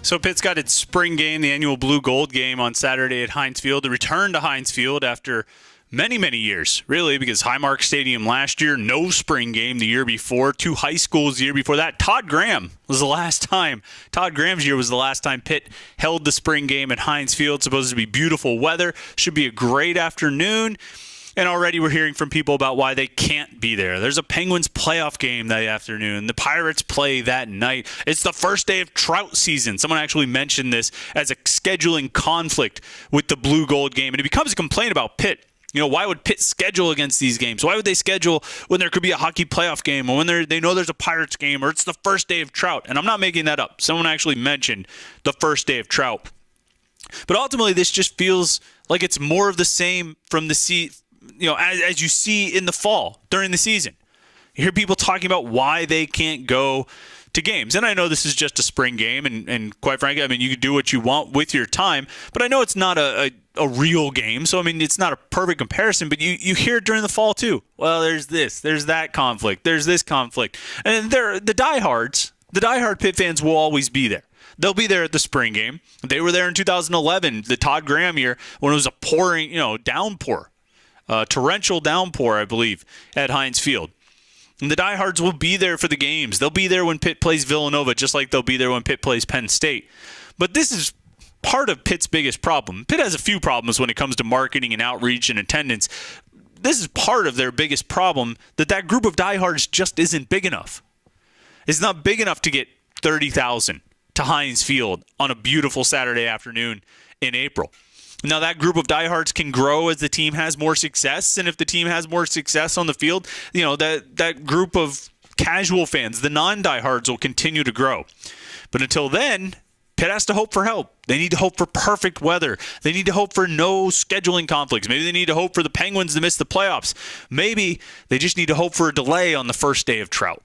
So Pitt's got its spring game, the annual Blue Gold game on Saturday at Heinz Field. The return to Heinz Field after many, many years, really, because Highmark Stadium last year, no spring game the year before, 2 high schools the year before that. Todd Graham's year was the last time Pitt held the spring game at Heinz Field. Supposed to be beautiful weather. Should be a great afternoon. And already we're hearing from people about why they can't be there. There's a Penguins playoff game that afternoon. The Pirates play that night. It's the first day of trout season. Someone actually mentioned this as a scheduling conflict with the Blue Gold game. And it becomes a complaint about Pitt. Why would Pitt schedule against these games? Why would they schedule when there could be a hockey playoff game or when they know there's a Pirates game or it's the first day of trout? And I'm not making that up. Someone actually mentioned the first day of trout. But ultimately, this just feels like it's more of the same from the as you see in the fall during the season. You hear people talking about why they can't go to games. And I know this is just a spring game, and quite frankly, you can do what you want with your time, but I know it's not a real game, so it's not a perfect comparison, but you hear it during the fall too. Well, there's this, there's that conflict, there's this conflict. And the diehard Pitt fans will always be there. They'll be there at the spring game. They were there in 2011, the Todd Graham year, when it was a pouring, downpour. Torrential downpour, I believe, at Heinz Field. And the diehards will be there for the games. They'll be there when Pitt plays Villanova, just like they'll be there when Pitt plays Penn State. But this is part of Pitt's biggest problem. Pitt has a few problems when it comes to marketing and outreach and attendance. This is part of their biggest problem, that group of diehards just isn't big enough. It's not big enough to get 30,000 to Heinz Field on a beautiful Saturday afternoon in April. Now, that group of diehards can grow as the team has more success, and if the team has more success on the field, that group of casual fans, the non-diehards, will continue to grow. But until then, Pitt has to hope for help. They need to hope for perfect weather. They need to hope for no scheduling conflicts. Maybe they need to hope for the Penguins to miss the playoffs. Maybe they just need to hope for a delay on the first day of trout.